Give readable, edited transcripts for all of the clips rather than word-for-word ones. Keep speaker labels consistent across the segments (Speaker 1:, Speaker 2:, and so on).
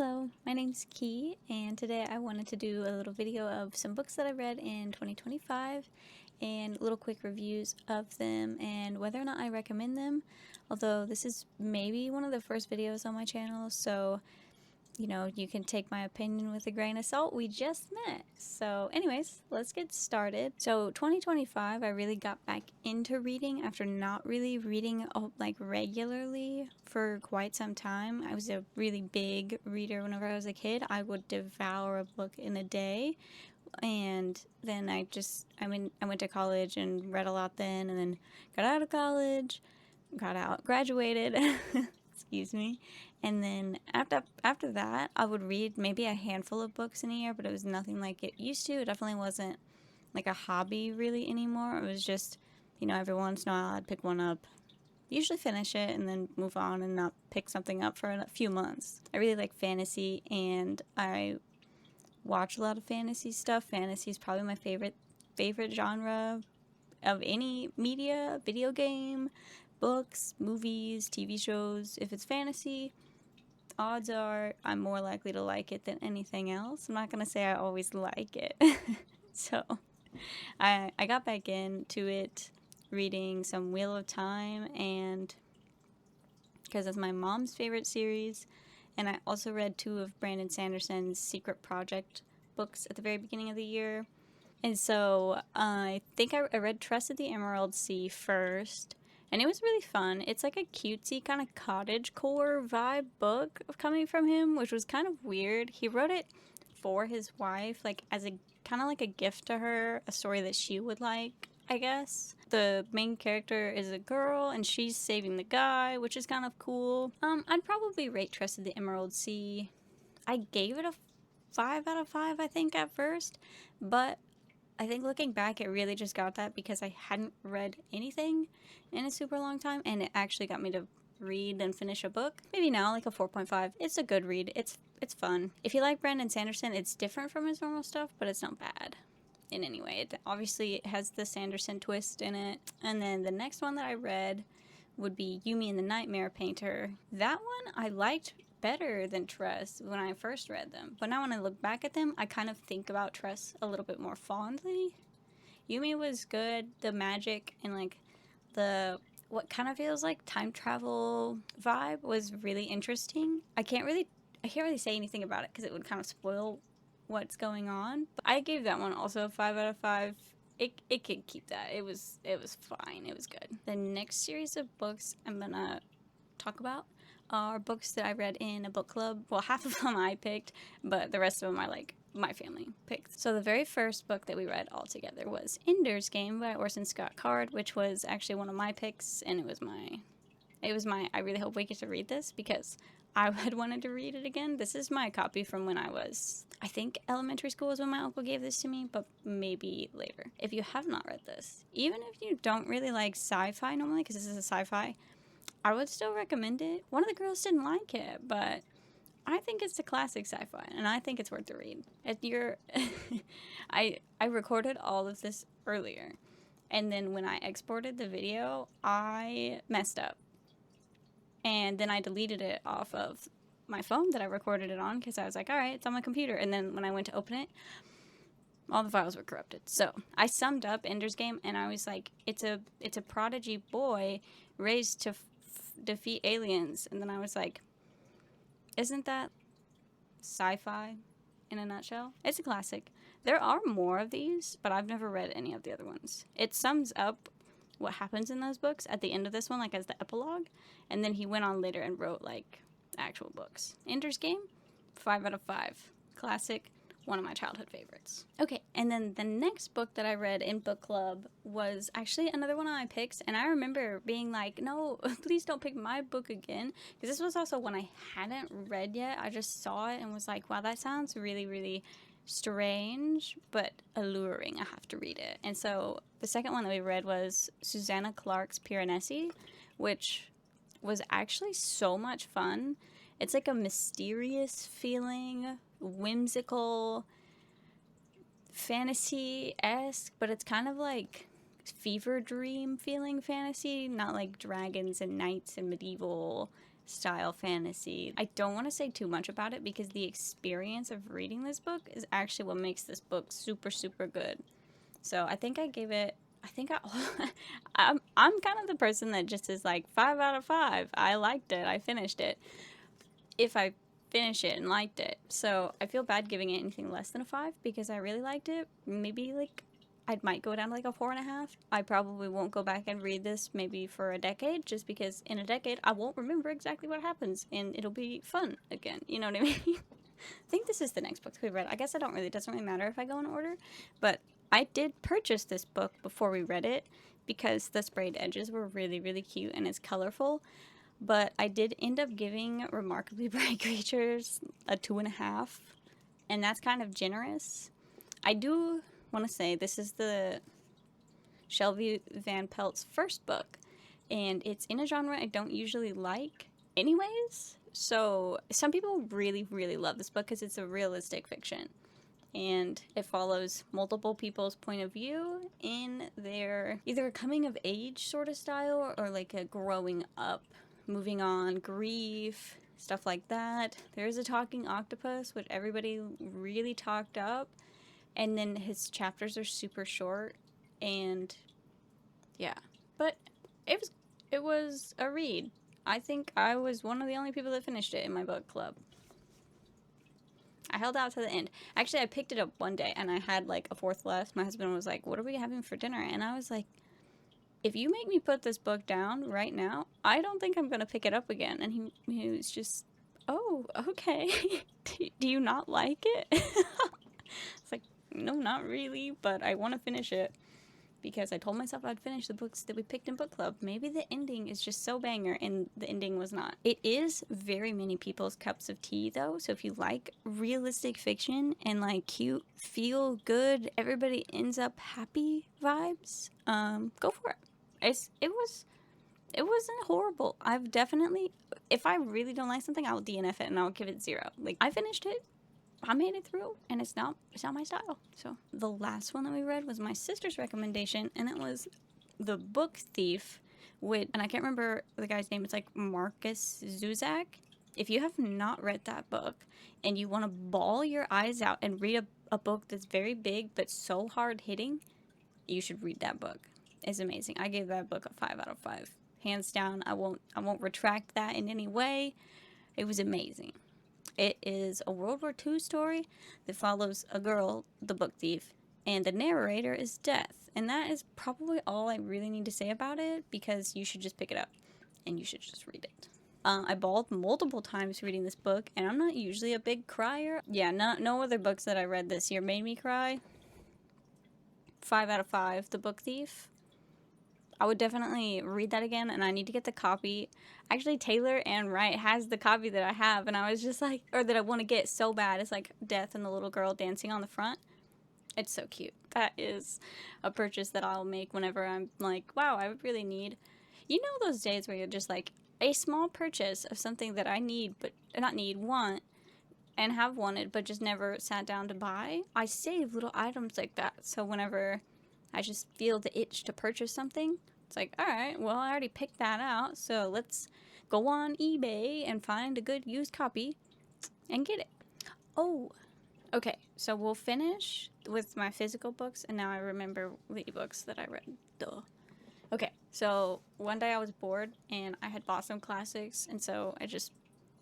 Speaker 1: Hello, my name's Key, and today I wanted to do a little video of some books that I read in 2025 and little quick reviews of them and whether or not I recommend them. Although this is maybe one of the first videos on my channel, so you can take my opinion with a grain of salt. We just met. So anyways, let's get started. So 2025, I really got back into reading after not really reading like regularly for quite some time. I was a really big reader whenever I was a kid. I would devour a book in a day. And then I went to college and read a lot then, and then got out of college, graduated, excuse me. And then after that, I would read maybe a handful of books in a year, but it was nothing like it used to. It definitely wasn't like a hobby really anymore. It was just, every once in a while I'd pick one up, usually finish it, and then move on and not pick something up for a few months. I really like fantasy, and I watch a lot of fantasy stuff. Fantasy is probably my favorite genre of any media, video game, books, movies, TV shows. If it's fantasy, odds are I'm more likely to like it than anything else. I'm not going to say I always like it. So I got back into it reading some Wheel of Time, and because that's my mom's favorite series. And I also read 2 of Brandon Sanderson's Secret Project books at the very beginning of the year. And so I think I read Trust of the Emerald Sea first, and it was really fun. It's like a cutesy kind of cottagecore vibe book coming from him, which was kind of weird. He wrote it for his wife, like as a kind of like a gift to her, a story that she would like, I guess. The main character is a girl, and she's saving the guy, which is kind of cool. I'd probably rate Trust of the Emerald Sea. I gave it a 5 out of 5, I think, at first, but I think looking back, it really just got that because I hadn't read anything in a super long time, and it actually got me to read and finish a book. Maybe now, like a 4.5. It's a good read. It's fun. If you like Brandon Sanderson, it's different from his normal stuff, but it's not bad in any way. It has the Sanderson twist in it. And then the next one that I read would be Yumi and the Nightmare Painter. That one I liked better than Trust when I first read them, but now when I look back at them, I kind of think about Trust a little bit more fondly. Yumi was good. The magic and like the what kind of feels like time travel vibe was really interesting. I can't really say anything about it because it would kind of spoil what's going on. But I gave that one also a 5 out of 5. It could keep that. It was fine. It was good. The next series of books I'm gonna talk about are books that I read in a book club. Well, half of them I picked, but the rest of them are like my family picked. So the very first book that we read all together was Ender's Game by Orson Scott Card, which was actually one of my picks, and it was my I really hope we get to read this because I had wanted to read it again. This is my copy from when I think elementary school was when my uncle gave this to me, but maybe later. If you have not read this, even if you don't really like sci-fi normally, because this is a sci-fi, I would still recommend it. One of the girls didn't like it, but I think it's a classic sci-fi, and I think it's worth the read. I recorded all of this earlier, and then when I exported the video, I messed up. And then I deleted it off of my phone that I recorded it on because I was like, all right, it's on my computer. And then when I went to open it, all the files were corrupted. So I summed up Ender's Game, and I was like, it's a prodigy boy raised to defeat aliens. And then I was like, isn't that sci-fi in a nutshell? It's a classic. There are more of these, but I've never read any of the other ones. It sums up what happens in those books at the end of this one, like as the epilogue, and then he went on later and wrote like actual books. Ender's Game, 5 out of 5. Classic. One of my childhood favorites. Okay, and then the next book that I read in book club was actually another one of my picks, and I remember being like, no, please don't pick my book again, because this was also one I hadn't read yet. I just saw it and was like, wow, that sounds really, really strange, but alluring. I have to read it. And so the second one that we read was Susanna Clarke's Piranesi, which was actually so much fun. It's like a mysterious feeling, whimsical, fantasy-esque, but it's kind of like fever dream feeling fantasy, not like dragons and knights and medieval style fantasy. I don't want to say too much about it because the experience of reading this book is actually what makes this book super, super good. So I think I gave it, I'm kind of the person that just is like 5 out of 5. I liked it. I finished it. If I finish it and liked it. So I feel bad giving it anything less than a 5 because I really liked it. Maybe like I might go down to like a 4.5. I probably won't go back and read this maybe for a decade, just because in a decade I won't remember exactly what happens and it'll be fun again. You know what I mean? I think this is the next book we read. I guess it doesn't really matter if I go in order, but I did purchase this book before we read it because the sprayed edges were really, really cute and it's colorful. But I did end up giving Remarkably Bright Creatures a 2.5, and that's kind of generous. I do want to say this is the Shelby Van Pelt's first book, and it's in a genre I don't usually like anyways. So some people really, really love this book because it's a realistic fiction, and it follows multiple people's point of view in their either a coming of age sort of style or like a growing up, moving on, grief, stuff like that. There's a talking octopus, which everybody really talked up, and then his chapters are super short, and yeah. But it was a read. I think I was one of the only people that finished it in my book club. I held out to the end. Actually, I picked it up one day, and I had like a fourth left. My husband was like, "What are we having for dinner?" And I was like, if you make me put this book down right now, I don't think I'm going to pick it up again. And he was just, oh, okay. Do you not like it? It's like, no, not really, but I want to finish it because I told myself I'd finish the books that we picked in book club. Maybe the ending is just so banger, and the ending was not. It is very many people's cups of tea, though, so if you like realistic fiction and like cute, feel good, everybody ends up happy vibes, go for it. It wasn't horrible. I've definitely, if I really don't like something, I'll DNF it and I'll give it 0. Like, I finished it, I made it through, and it's not my style. So the last one that we read was my sister's recommendation, and it was The Book Thief and I can't remember the guy's name. It's like Marcus Zuzak. If you have not read that book and you want to bawl your eyes out and read a book that's very big but so hard hitting, you should read that book. It's amazing. I gave that book a 5 out of 5. Hands down. I won't retract that in any way. It was amazing. It is a World War II story that follows a girl, the book thief, and the narrator is Death. And that is probably all I really need to say about it, because you should just pick it up and you should just read it. I bawled multiple times reading this book, and I'm not usually a big crier. Yeah, no other books that I read this year made me cry. 5 out of 5, The Book Thief. I would definitely read that again, and I need to get the copy. Actually, Taylor Ann Wright has the copy that I have, and I was just like, or that I want to get so bad. It's like Death and the little girl dancing on the front. It's so cute. That is a purchase that I'll make whenever I'm like, wow, I really need. You know those days where you're just like, a small purchase of something that I need, but not need, want, and have wanted, but just never sat down to buy? I save little items like that, so whenever I just feel the itch to purchase something, it's like, alright, well, I already picked that out, so let's go on eBay and find a good used copy and get it. Oh, okay, so we'll finish with my physical books, and now I remember the ebooks that I read. Duh. Okay, so one day I was bored, and I had bought some classics, and so I just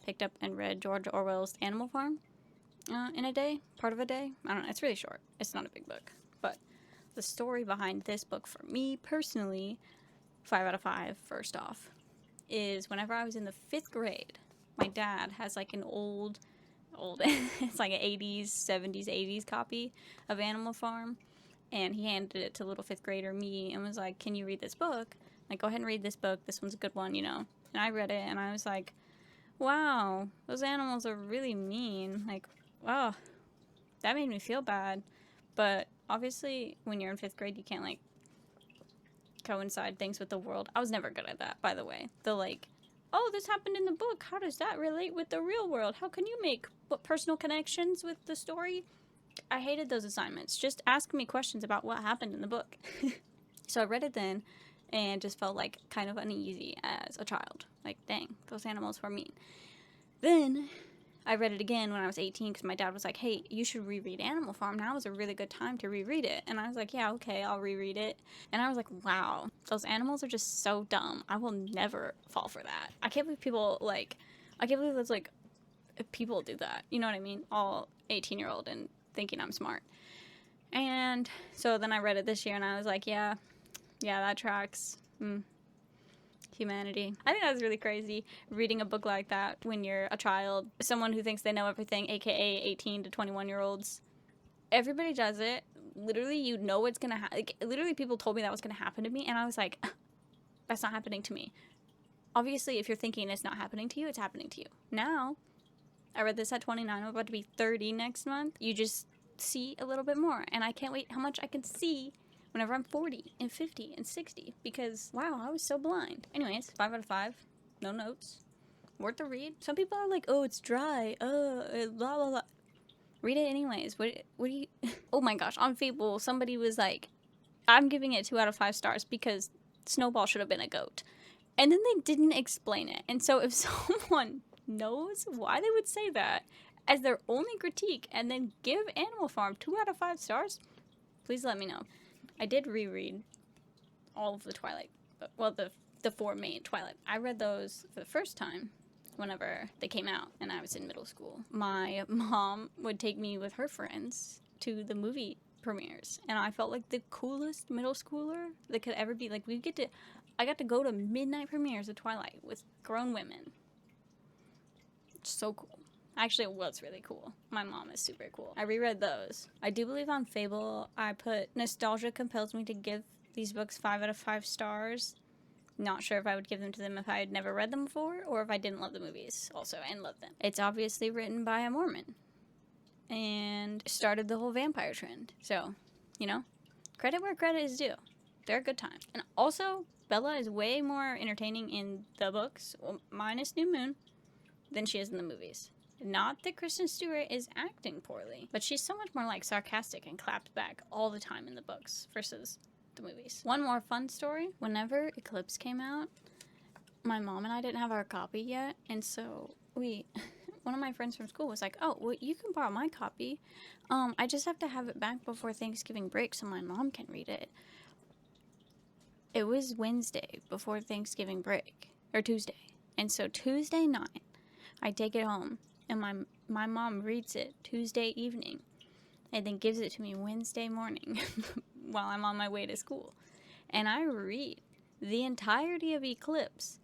Speaker 1: picked up and read George Orwell's Animal Farm in a day, part of a day. I don't know, it's really short. It's not a big book, but the story behind this book for me personally, 5 out of 5, first off, is whenever I was in the 5th grade, my dad has like an old, it's like an 80s, 70s, 80s copy of Animal Farm, and he handed it to little 5th grader me and was like, can you read this book? Like, go ahead and read this book. This one's a good one, you know. And I read it, and I was like, wow, those animals are really mean. Like, wow, that made me feel bad. But obviously, when you're in 5th grade, you can't, like, coincide things with the world. I was never good at that, by the way. The, like, oh, this happened in the book. How does that relate with the real world? How can you make personal connections with the story? I hated those assignments. Just ask me questions about what happened in the book. So I read it then, and just felt like kind of uneasy as a child. Like, dang, those animals were mean. Then I read it again when I was 18 because my dad was like, hey, you should reread Animal Farm. Now is a really good time to reread it. And I was like, yeah, okay, I'll reread it. And I was like, wow, those animals are just so dumb. I will never fall for that. I can't believe people, like, I can't believe that's, like, people do that. You know what I mean? All 18-year-old and thinking I'm smart. And so then I read it this year and I was like, yeah, that tracks. Humanity. I think that's really crazy, reading a book like that when you're a child, someone who thinks they know everything, aka 18 to 21-year-olds. Everybody does it. Literally, you know what's gonna happen. Like, literally, people told me that was gonna happen to me, and I was like, that's not happening to me. Obviously, if you're thinking it's not happening to you, it's happening to you. Now, I read this at 29. I'm about to be 30 next month. You just see a little bit more, and I can't wait how much I can see whenever I'm 40 and 50 and 60, because wow, I was so blind. Anyways, 5 out of 5. No notes. Worth the read. Some people are like, oh, it's dry. Blah, blah, blah. Read it anyways. What do you... Oh my gosh, on Fable, somebody was like, I'm giving it 2 out of 5 stars because Snowball should have been a goat. And then they didn't explain it. And so if someone knows why they would say that as their only critique and then give Animal Farm 2 out of 5 stars, please let me know. I did reread all of the Twilight, well, the 4 main Twilight. I read those for the first time whenever they came out and I was in middle school. My mom would take me with her friends to the movie premieres, and I felt like the coolest middle schooler that could ever be. Like, I got to go to midnight premieres of Twilight with grown women. It's so cool. Actually, it was really cool. My mom is super cool. I reread those. I do believe on Fable, I put nostalgia compels me to give these books 5 out of 5 stars. Not sure if I would give them to them if I had never read them before, or if I didn't love the movies also and love them. It's obviously written by a Mormon and started the whole vampire trend. So, you know, credit where credit is due. They're a good time. And also, Bella is way more entertaining in the books, minus New Moon, than she is in the movies. Not that Kristen Stewart is acting poorly, but she's so much more like sarcastic and claps back all the time in the books versus the movies. One more fun story. Whenever Eclipse came out, my mom and I didn't have our copy yet, and so one of my friends from school was like, oh, well, you can borrow my copy. I just have to have it back before Thanksgiving break so my mom can read it. It was Wednesday before Thanksgiving break, or Tuesday. And so Tuesday night, I take it home, and my mom reads it Tuesday evening, and then gives it to me Wednesday morning while I'm on my way to school. And I read the entirety of Eclipse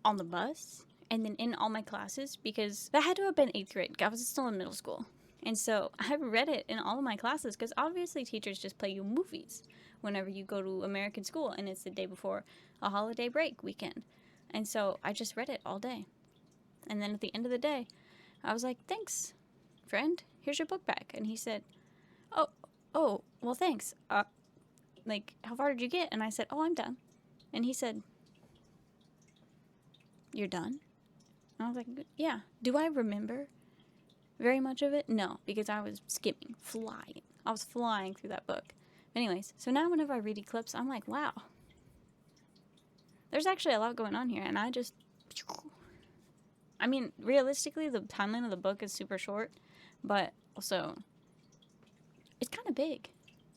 Speaker 1: on the bus, and then in all my classes, because that had to have been 8th grade. I was still in middle school. And so I read it in all of my classes, because obviously teachers just play you movies whenever you go to American school, and it's the day before a holiday break weekend. And so I just read it all day. And then at the end of the day, I was like, thanks, friend. Here's your book back. And he said, oh, well, thanks. Like, how far did you get? And I said, oh, I'm done. And he said, you're done? And I was like, yeah. Do I remember very much of it? No, because I was skimming, flying. I was flying through that book. Anyways, so now whenever I read Eclipse, I'm like, wow. There's actually a lot going on here, and I mean, realistically, the timeline of the book is super short, but also, it's kind of big.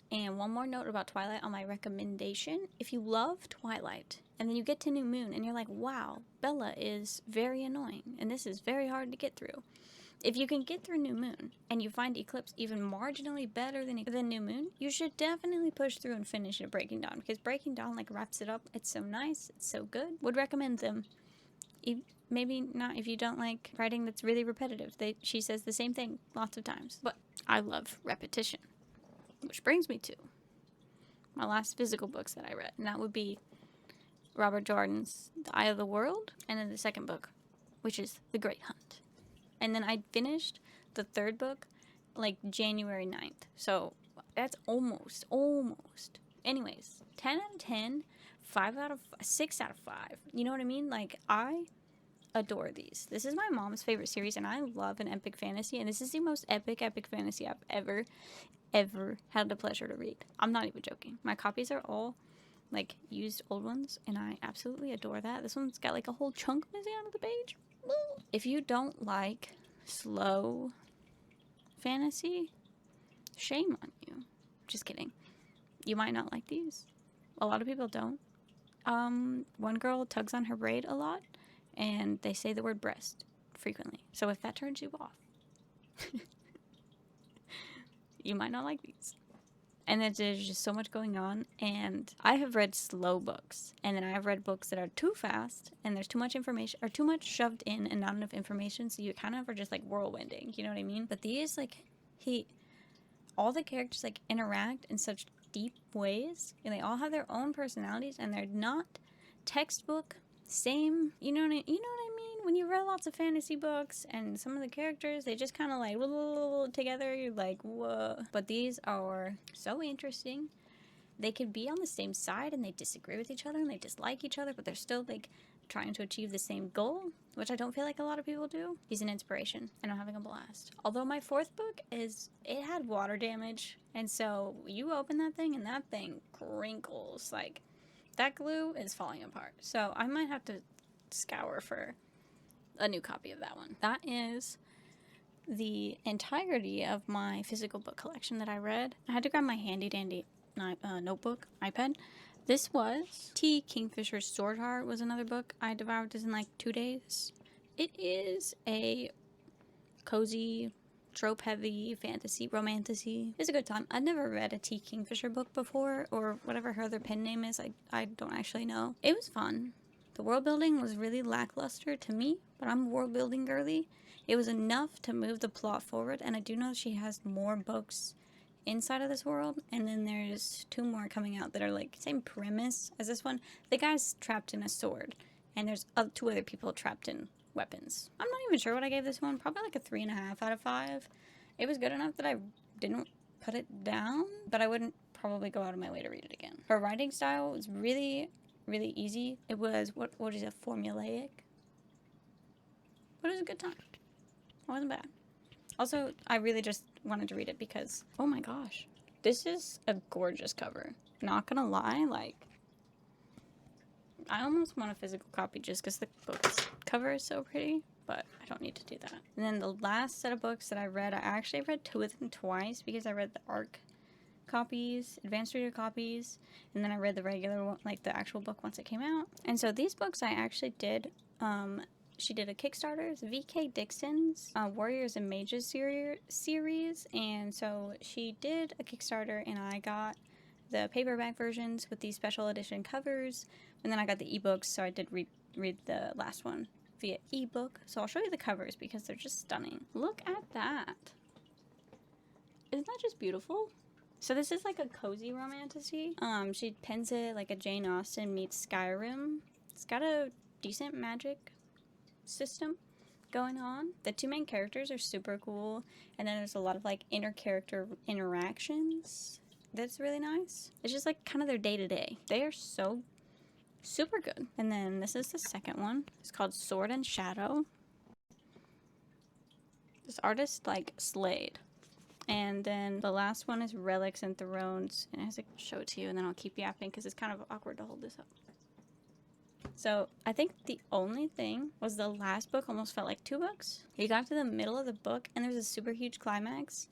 Speaker 1: And one more note about Twilight on my recommendation. If you love Twilight, and then you get to New Moon, and you're like, wow, Bella is very annoying, and this is very hard to get through. If you can get through New Moon, and you find Eclipse even marginally better than New Moon, you should definitely push through and finish it Breaking Dawn, because Breaking Dawn, like, wraps it up. It's so nice. It's so good. Would recommend them. Maybe not if you don't like writing that's really repetitive. She says the same thing lots of times. But I love repetition. Which brings me to my last physical books that I read. And that would be Robert Jordan's The Eye of the World. And then the second book, which is The Great Hunt. And then I finished the third book like January 9th. So that's almost. Anyways, 10 out of 10, 6 out of 5. You know what I mean? Like, I adore these. This is my mom's favorite series, and I love an epic fantasy, and this is the most epic fantasy I've ever had the pleasure to read. I'm not even joking. My copies are all like used old ones, and I absolutely adore that. This one's got like a whole chunk missing out of the page. If you don't like slow fantasy, shame on you. Just kidding. You might not like these. A lot of people don't. One girl tugs on her braid a lot, and they say the word breast frequently. So if that turns you off, you might not like these. And there's just so much going on, and I have read slow books, and then I've read books that are too fast, and there's too much information, or too much shoved in and not enough information, so you kind of are just like whirlwinding, you know what I mean? But these, like, all the characters like interact in such deep ways, and they all have their own personalities, and they're not textbook same, you know what I mean? When you read lots of fantasy books and some of the characters, they just kind of like together, you're like, whoa. But these are so interesting. They could be on the same side and they disagree with each other and they dislike each other, but they're still like trying to achieve the same goal, which I don't feel like a lot of people do. He's an inspiration and I'm having a blast. Although my fourth book it had water damage, and so you open that thing and that thing crinkles. Like, that glue is falling apart. So I might have to scour for a new copy of that one. That is the entirety of my physical book collection that I read. I had to grab my handy dandy notebook, iPad. This was T. Kingfisher's Sword Heart was another book. I devoured this in like 2 days. It is a cozy, trope-heavy fantasy, romantasy. It's a good time. I'd never read a T. Kingfisher book before, or whatever her other pen name is. I don't actually know. It was fun. The world building was really lackluster to me, but I'm a world building girly. It was enough to move the plot forward, and I do know she has more books inside of this world, and then there's 2 more coming out that are like same premise as this one. The guy's trapped in a sword, and there's 2 other people trapped in weapons. I'm not even sure what I gave this one. Probably like a 3.5 out of 5. It was good enough that I didn't put it down, but I wouldn't probably go out of my way to read it again. Her writing style was really easy. It was, what is it, formulaic? But it was a good time. It wasn't bad. Also, I really just wanted to read it because, oh my gosh, this is a gorgeous cover. Not gonna lie, like, I almost want a physical copy just because the book's cover is so pretty, but I don't need to do that. And then the last set of books that I read, I actually read 2 of them twice because I read the ARC copies, advanced reader copies, and then I read the regular one, like the actual book, once it came out. And so these books I actually did, she did a Kickstarter, V.K. Dixon's Warriors and Mages series, and so she did a Kickstarter, and I got the paperback versions with these special edition covers, and then I got the ebooks, so I did read the last one via ebook. So I'll show you the covers because they're just stunning. Look at that. Isn't that just beautiful? So this is like a cozy romantasy. She pens it like a Jane Austen meets Skyrim. It's got a decent magic system going on. The 2 main characters are super cool, and then there's a lot of like inter-character interactions that's really nice. It's just like kind of their day-to-day. They are so super good. And then this is the second one. It's called Sword and Shadow. This artist like slayed. And then the last one is Relics and Thrones. And I have to show it to you, and then I'll keep yapping because it's kind of awkward to hold this up. So I think the only thing was the last book almost felt like 2 books. You got to the middle of the book, and there's a super huge climax.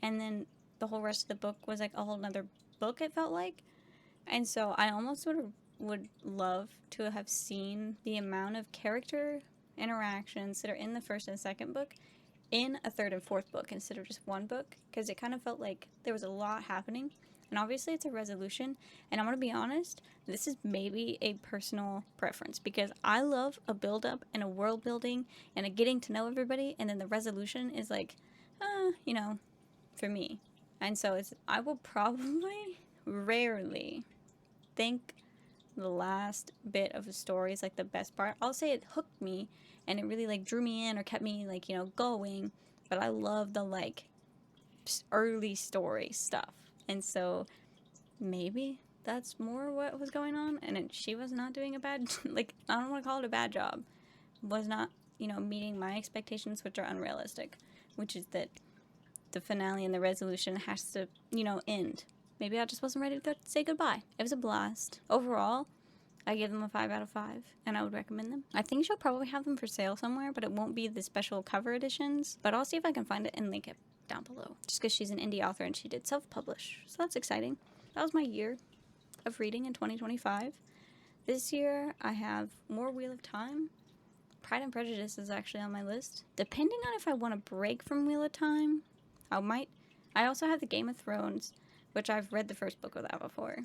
Speaker 1: And then the whole rest of the book was like a whole nother book, it felt like. And so I almost would love to have seen the amount of character interactions that are in the first and second book in a third and fourth book instead of just one book, because it kind of felt like there was a lot happening. And obviously it's a resolution, and I'm going to be honest, this is maybe a personal preference because I love a build-up and a world building and a getting to know everybody, and then the resolution is like, you know, for me. And so I will probably rarely think the last bit of a story is like the best part. I'll say it hooked me and it really like drew me in or kept me like, you know, going, but I love the like early story stuff. And so maybe that's more what was going on, and she was not doing a bad, like, I don't want to call it a bad job, was not, you know, meeting my expectations, which are unrealistic, which is that the finale and the resolution has to, you know, end maybe I just wasn't ready to say goodbye. It was a blast. Overall, I give them a 5 out of 5, and I would recommend them. I think she'll probably have them for sale somewhere, but it won't be the special cover editions. But I'll see if I can find it and link it down below. Just because she's an indie author and she did self-publish, so that's exciting. That was my year of reading in 2025. This year, I have more Wheel of Time. Pride and Prejudice is actually on my list. Depending on if I want to break from Wheel of Time, I might. I also have the Game of Thrones, which I've read the first book of that before.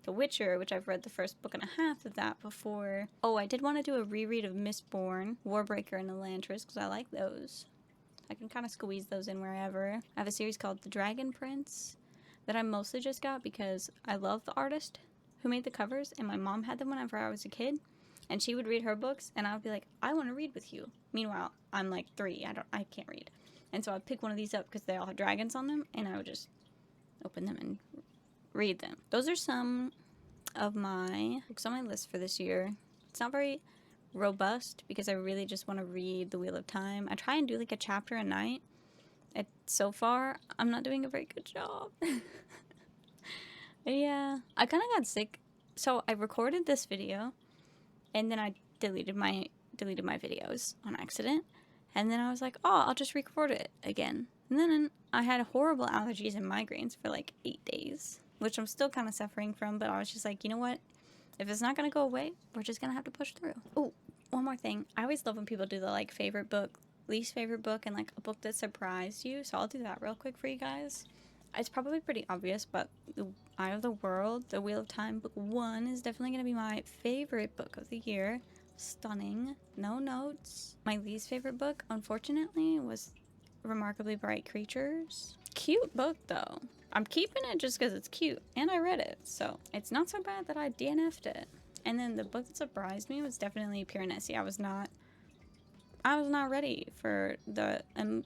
Speaker 1: The Witcher, which I've read the first book and a half of that before. Oh, I did want to do a reread of Mistborn, Warbreaker, and Elantris, because I like those. I can kind of squeeze those in wherever. I have a series called The Dragon Prince that I mostly just got because I love the artist who made the covers, and my mom had them whenever I was a kid, and she would read her books, and I would be like, I want to read with you. Meanwhile, I'm like 3. I can't read. And so I'd pick one of these up because they all have dragons on them, and I would just open them and read them. Those are some of my books on my list for this year. It's not very robust because I really just want to read The Wheel of Time. I try and do like a chapter a night. So far, I'm not doing a very good job. Yeah, I kind of got sick. So I recorded this video, and then I deleted my videos on accident. And then I was like, oh, I'll just record it again. And then I had horrible allergies and migraines for like 8 days, which I'm still kind of suffering from. But I was just like, you know what? If it's not going to go away, we're just going to have to push through. Oh, one more thing. I always love when people do the like favorite book, least favorite book, and like a book that surprised you. So I'll do that real quick for you guys. It's probably pretty obvious, but The Eye of the World, The Wheel of Time, book 1 is definitely going to be my favorite book of the year. Stunning. No notes. My least favorite book, unfortunately, was Remarkably Bright Creatures. Cute book, though. I'm keeping it just because it's cute, and I read it, so it's not so bad that I DNF'd it. And then the book that surprised me was definitely Piranesi. I was not ready for the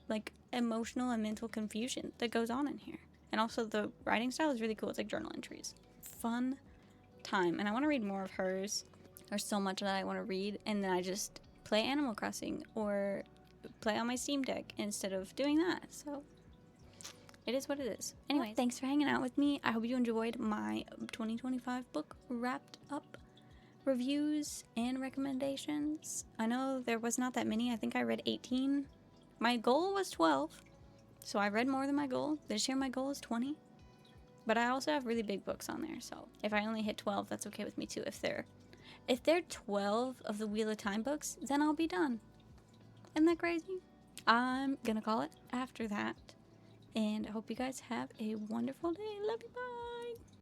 Speaker 1: like emotional and mental confusion that goes on in here. And also the writing style is really cool. It's like journal entries. Fun time. And I want to read more of hers. There's so much that I want to read. And then I just play Animal Crossing or play on my Steam Deck instead of doing that. So it is what it is. Anyway, thanks for hanging out with me. I hope you enjoyed my 2025 book wrapped up reviews and recommendations. I know there was not that many. I think I read 18. My goal was 12. So I read more than my goal. This year my goal is 20. But I also have really big books on there. So if I only hit 12, that's okay with me too. If they're 12 of the Wheel of Time books, then I'll be done. Isn't that crazy? I'm gonna call it after that. And I hope you guys have a wonderful day. Love you, bye.